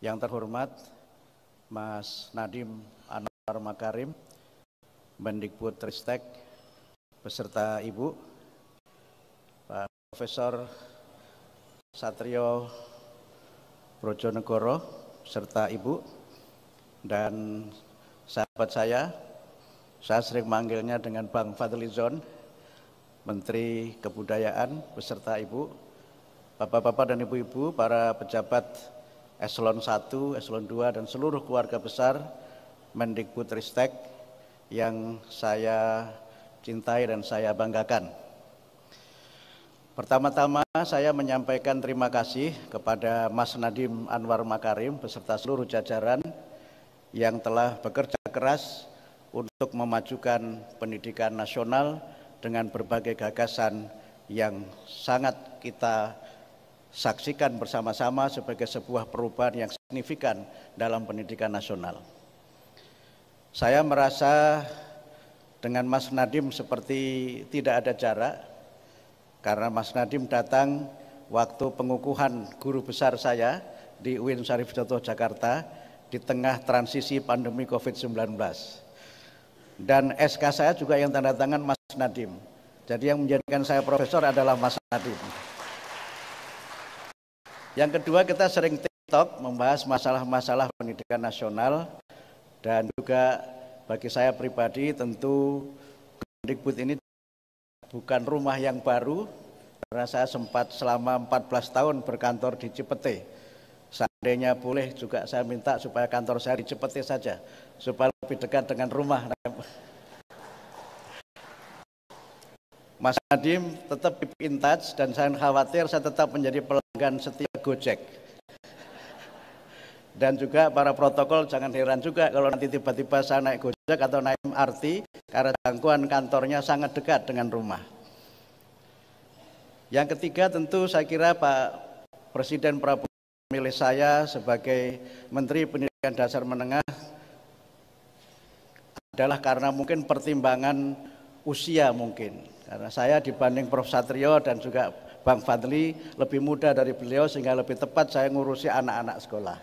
Yang terhormat Mas Nadiem Anwar Makarim, Mendikbudristek beserta Ibu, Pak Profesor Satrio Brojonegoro serta Ibu, dan sahabat saya sering manggilnya dengan Bang Fadlizon, Menteri Kebudayaan beserta Ibu, Bapak-bapak dan Ibu-ibu, para pejabat Eselon 1, Eselon 2 dan seluruh keluarga besar Mendikbudristek yang saya cintai dan saya banggakan. Pertama-tama saya menyampaikan terima kasih kepada Mas Nadiem Anwar Makarim beserta seluruh jajaran yang telah bekerja keras untuk memajukan pendidikan nasional dengan berbagai gagasan yang sangat kita saksikan bersama-sama sebagai sebuah perubahan yang signifikan dalam pendidikan nasional. Saya merasa dengan Mas Nadiem seperti tidak ada jarak, karena Mas Nadiem datang waktu pengukuhan guru besar saya di UIN Syarif Hidayatullah Jakarta di tengah transisi pandemi COVID-19. Dan SK saya juga yang tanda tangan Mas Nadiem. Jadi yang menjadikan saya profesor adalah Mas Nadiem. Yang kedua, kita sering TikTok membahas masalah-masalah pendidikan nasional, dan juga bagi saya pribadi tentu Kemendikbud ini bukan rumah yang baru, karena saya sempat selama 14 tahun berkantor di Cipete. Seandainya boleh juga saya minta supaya kantor saya di Cipete saja, supaya lebih dekat dengan rumah. Mas Nadiem tetap keep in touch, dan saya khawatir saya tetap menjadi pelanggan setia Gojek. Dan juga para protokol jangan heran juga kalau nanti tiba-tiba saya naik Gojek atau naik MRT, karena jangkauan kantornya sangat dekat dengan rumah. Yang ketiga, tentu saya kira Pak Presiden Prabowo memilih saya sebagai Menteri Pendidikan Dasar Menengah adalah karena mungkin pertimbangan usia mungkin. Karena saya dibanding Prof. Satrio dan juga Bang Fadli lebih muda dari beliau, sehingga lebih tepat saya ngurusi anak-anak sekolah.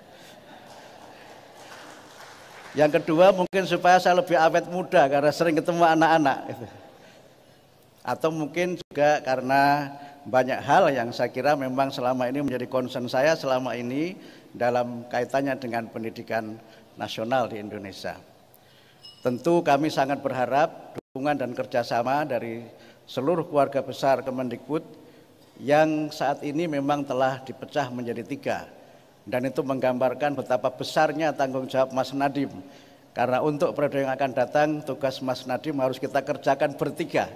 Yang kedua, mungkin supaya saya lebih awet muda karena sering ketemu anak-anak. Atau mungkin juga karena banyak hal yang saya kira memang selama ini menjadi concern saya selama ini dalam kaitannya dengan pendidikan nasional di Indonesia. Tentu kami sangat berharap dukungan dan kerjasama dari seluruh keluarga besar Kemendikbud yang saat ini memang telah dipecah menjadi 3, dan itu menggambarkan betapa besarnya tanggung jawab Mas Nadiem, karena untuk periode yang akan datang tugas Mas Nadiem harus kita kerjakan bertiga.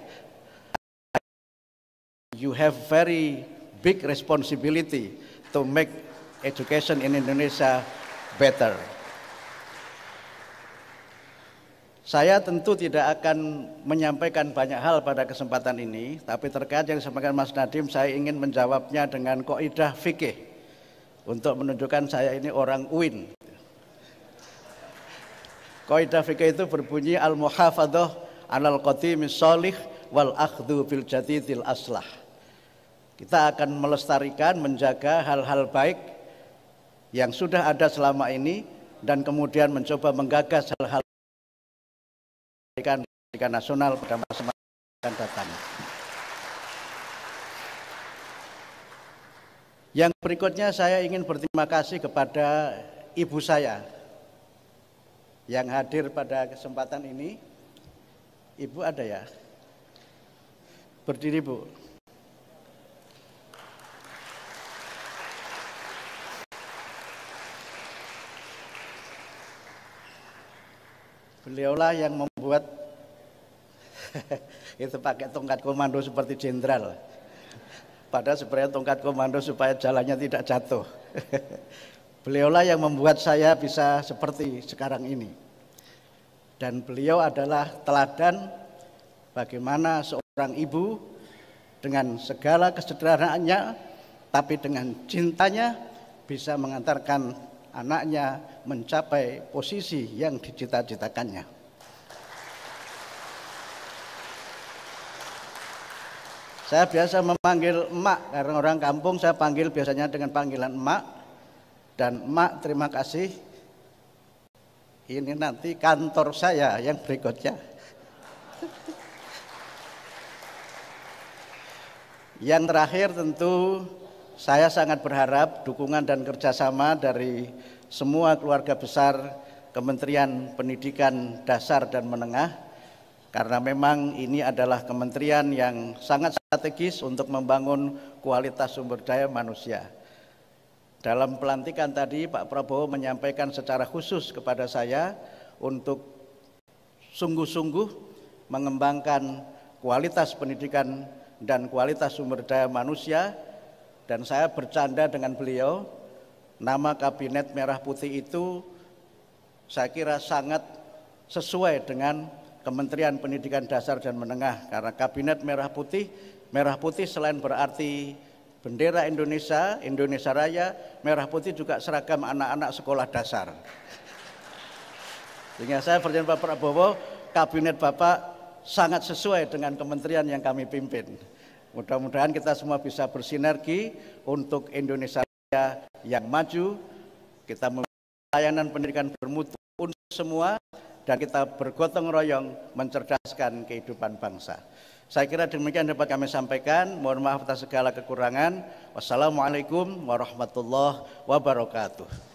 You have very big responsibility to make education in Indonesia better. Saya tentu tidak akan menyampaikan banyak hal pada kesempatan ini, tapi terkait yang disampaikan Mas Nadiem, saya ingin menjawabnya dengan kaidah fikih untuk menunjukkan saya ini orang UIN. Kaidah fikih itu berbunyi al-muhafadzah 'alal qadimis sholih wal akhdhu bil jadidil aslah. Kita akan melestarikan, menjaga hal-hal baik yang sudah ada selama ini, dan kemudian mencoba menggagas hal-hal pendidikan nasional pada masa yang datang. Yang berikutnya, saya ingin berterima kasih kepada ibu saya yang hadir pada kesempatan ini. Ibu ada ya? Berdiri, Bu. Beliaulah yang membuat itu pakai tongkat komando seperti jenderal. Padahal sebenarnya tongkat komando supaya jalannya tidak jatuh. Beliaulah yang membuat saya bisa seperti sekarang ini. Dan beliau adalah teladan bagaimana seorang ibu dengan segala kesederhanaannya, tapi dengan cintanya bisa mengantarkan anaknya mencapai posisi yang dicita-citakannya. Saya biasa memanggil emak, karena orang kampung saya panggil biasanya dengan panggilan emak. Dan Mak, terima kasih. Ini nanti kantor saya yang berikutnya. Yang terakhir tentu saya sangat berharap dukungan dan kerjasama dari semua keluarga besar Kementerian Pendidikan Dasar dan Menengah, karena memang ini adalah kementerian yang sangat strategis untuk membangun kualitas sumber daya manusia. Dalam pelantikan tadi Pak Prabowo menyampaikan secara khusus kepada saya untuk sungguh-sungguh mengembangkan kualitas pendidikan dan kualitas sumber daya manusia, dan saya bercanda dengan beliau, nama Kabinet Merah Putih itu saya kira sangat sesuai dengan Kementerian Pendidikan Dasar dan Menengah, karena Kabinet Merah Putih selain berarti bendera Indonesia, Indonesia Raya, merah putih juga seragam anak-anak sekolah dasar. Sehingga saya berjanji Pak Prabowo, Kabinet Bapak sangat sesuai dengan kementerian yang kami pimpin. Mudah-mudahan kita semua bisa bersinergi untuk Indonesia yang maju. Kita memberikan layanan pendidikan bermutu untuk semua, dan kita bergotong royong mencerdaskan kehidupan bangsa. Saya kira demikian dapat kami sampaikan. Mohon maaf atas segala kekurangan. Wassalamualaikum warahmatullahi wabarakatuh.